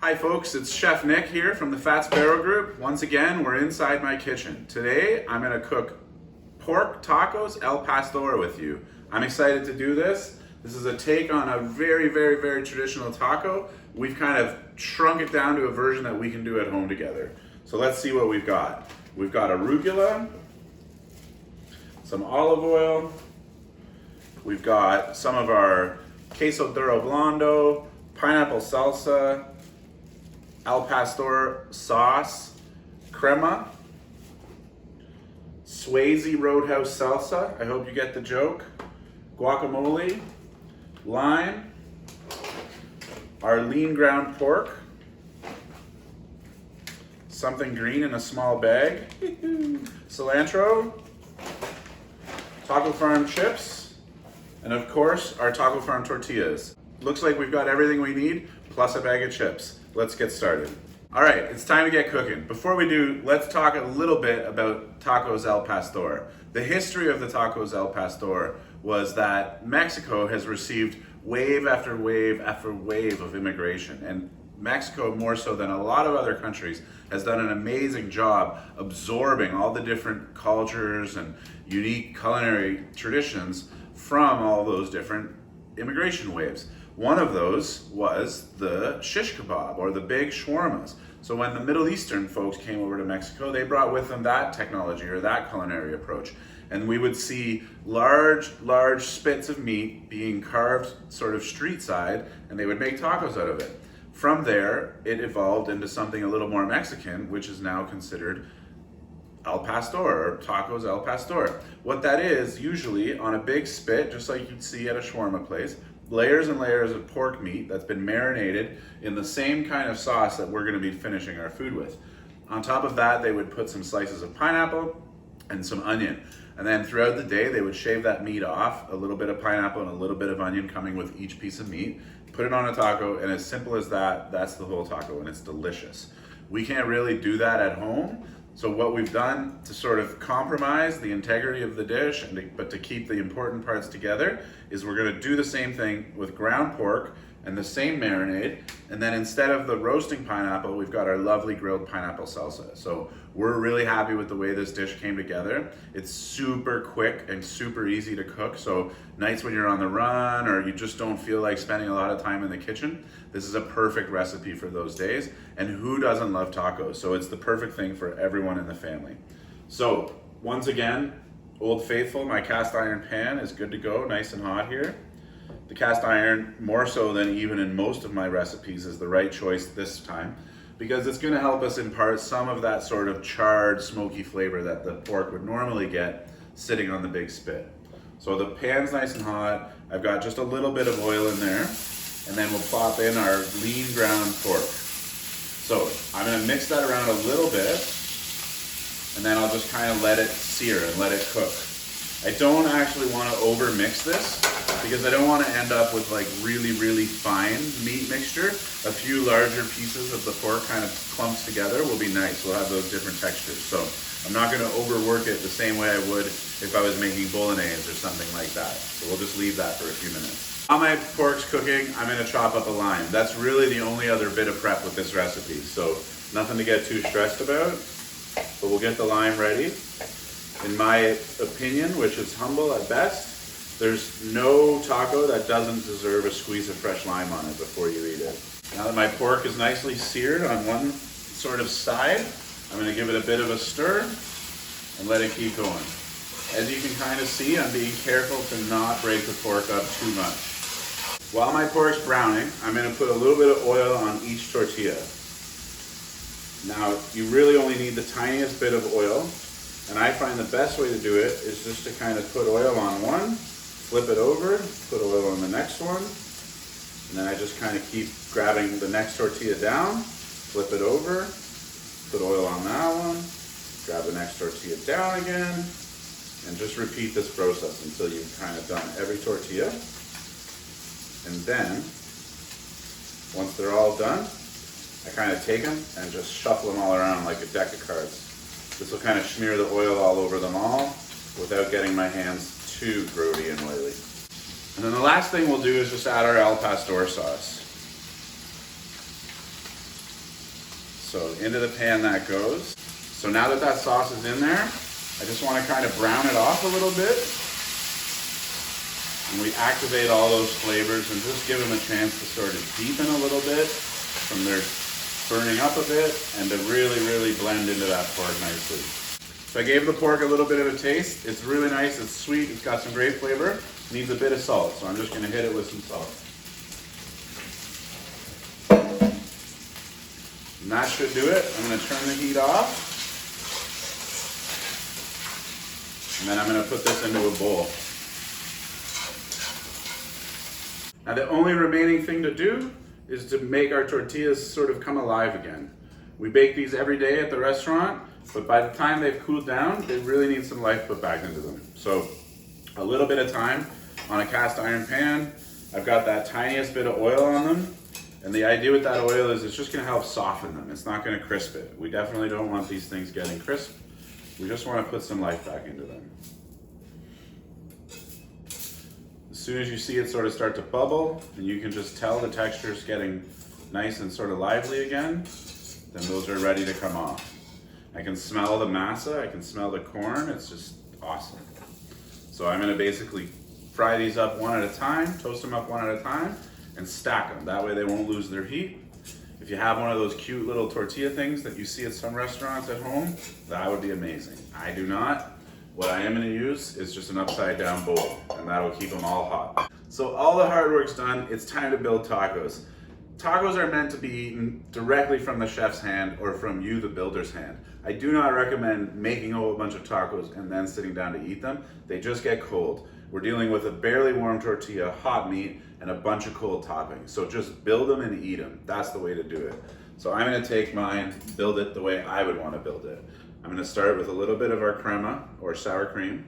Hi folks, it's Chef Nick here from the Fat Sparrow Group. Once again, we're inside my kitchen. Today, I'm gonna cook pork tacos al pastor with you. I'm excited to do this. This is a take on a very traditional taco. We've kind of shrunk it down to a version that we can do at home together. So let's see what we've got. We've got arugula, some olive oil, we've got some of our queso duro blando, pineapple salsa, al pastor sauce, crema, Swayze Roadhouse salsa, I hope you get the joke, guacamole, lime, our lean ground pork, something green in a small bag, cilantro, Taco Farm chips, and of course our Taco Farm tortillas. Looks like we've got everything we need, plus a bag of chips. Let's get started. All right, it's time to get cooking. Before we do, let's talk a little bit about tacos al pastor. The history of the tacos al pastor was that Mexico has received wave after wave after wave of immigration, and Mexico, more so than a lot of other countries, has done an amazing job absorbing all the different cultures and unique culinary traditions from all those different immigration waves. One of those was the shish kebab, or the big shawarmas. So when the Middle Eastern folks came over to Mexico, they brought with them that technology or that culinary approach. And we would see large spits of meat being carved sort of street side, and they would make tacos out of it. From there, it evolved into something a little more Mexican, which is now considered al pastor, or tacos al pastor. What that is, usually on a big spit, just like you'd see at a shawarma place, layers and layers of pork meat that's been marinated in the same kind of sauce that we're gonna be finishing our food with. On top of that, they would put some slices of pineapple and some onion. And then throughout the day, they would shave that meat off, a little bit of pineapple and a little bit of onion coming with each piece of meat, put it on a taco, and as simple as that, that's the whole taco, and it's delicious. We can't really do that at home, so what we've done to sort of compromise the integrity of the dish, but to keep the important parts together, is we're gonna do the same thing with ground pork and the same marinade, and then instead of the roasting pineapple, we've got our lovely grilled pineapple salsa. So we're really happy with the way this dish came together. It's super quick and super easy to cook, so nights when you're on the run or you just don't feel like spending a lot of time in the kitchen, this is a perfect recipe for those days. And who doesn't love tacos? So it's the perfect thing for everyone in the family. So once again, Old Faithful, my cast iron pan is good to go, nice and hot here. The cast iron, more so than even in most of my recipes, is the right choice this time, because it's gonna help us impart some of that sort of charred, smoky flavor that the pork would normally get sitting on the big spit. So the pan's nice and hot. I've got just a little bit of oil in there, and then we'll plop in our lean ground pork. So I'm gonna mix that around a little bit, and then I'll just kind of let it sear and let it cook. I don't actually want to over mix this because I don't want to end up with like really fine meat mixture. A few larger pieces of the pork kind of clumped together will be nice. We'll have those different textures. So I'm not going to overwork it the same way I would if I was making bolognese or something like that. So we'll just leave that for a few minutes. While my pork's cooking, I'm going to chop up a lime. That's really the only other bit of prep with this recipe. So nothing to get too stressed about, but we'll get the lime ready. In my opinion, which is humble at best, there's no taco that doesn't deserve a squeeze of fresh lime on it before you eat it. Now that my pork is nicely seared on one sort of side, I'm going to give it a bit of a stir and let it keep going. As you can kind of see, I'm being careful to not break the pork up too much. While my pork's browning, I'm going to put a little bit of oil on each tortilla. Now, you really only need the tiniest bit of oil. And I find the best way to do it is just to kind of put oil on one, flip it over, put oil on the next one, and then I just kind of keep grabbing the next tortilla down, flip it over, put oil on that one, grab the next tortilla down again, and just repeat this process until you've kind of done every tortilla. And then, once they're all done, I kind of take them and just shuffle them all around like a deck of cards. This will kind of smear the oil all over them all without getting my hands too grody and oily. And then the last thing we'll do is just add our al pastor sauce. So into the pan that goes. So now that that sauce is in there, I just want to kind of brown it off a little bit. And we activate all those flavors and just give them a chance to sort of deepen a little bit from their burning up a bit and to really, really blend into that pork nicely. So I gave the pork a little bit of a taste. It's really nice, it's sweet, it's got some great flavor. Needs a bit of salt, so I'm just gonna hit it with some salt. And that should do it. I'm gonna turn the heat off. And then I'm gonna put this into a bowl. Now the only remaining thing to do is to make our tortillas sort of come alive again. We bake these every day at the restaurant, but by the time they've cooled down, they really need some life put back into them. So a little bit of time on a cast iron pan. I've got that tiniest bit of oil on them. And the idea with that oil is it's just gonna help soften them. It's not gonna crisp it. We definitely don't want these things getting crisp. We just wanna put some life back into them. As soon as you see it sort of start to bubble, and you can just tell the texture is getting nice and sort of lively again, then those are ready to come off. I can smell the masa, I can smell the corn, it's just awesome. So I'm gonna basically fry these up one at a time, toast them up one at a time, and stack them. That way they won't lose their heat. If you have one of those cute little tortilla things that you see at some restaurants at home, that would be amazing. I do not. What I am gonna use is just an upside down bowl, and that'll keep them all hot. So all the hard work's done, it's time to build tacos. Tacos are meant to be eaten directly from the chef's hand or from you, the builder's hand. I do not recommend making a whole bunch of tacos and then sitting down to eat them. They just get cold. We're dealing with a barely warm tortilla, hot meat, and a bunch of cold toppings. So just build them and eat them. That's the way to do it. So I'm gonna take mine, build it the way I would wanna build it. I'm gonna start with a little bit of our crema or sour cream.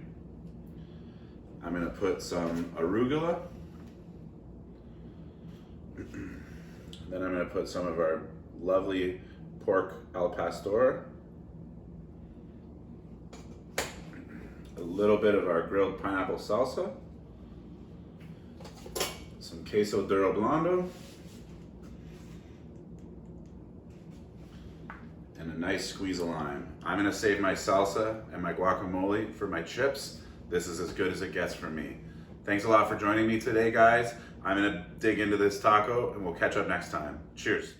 I'm gonna put some arugula. Then I'm gonna put some of our lovely pork al pastor. A little bit of our grilled pineapple salsa. Some queso duro blando. And a nice squeeze of lime. I'm gonna save my salsa and my guacamole for my chips. This is as good as it gets from me. Thanks a lot for joining me today, guys. I'm gonna dig into this taco and we'll catch up next time. Cheers.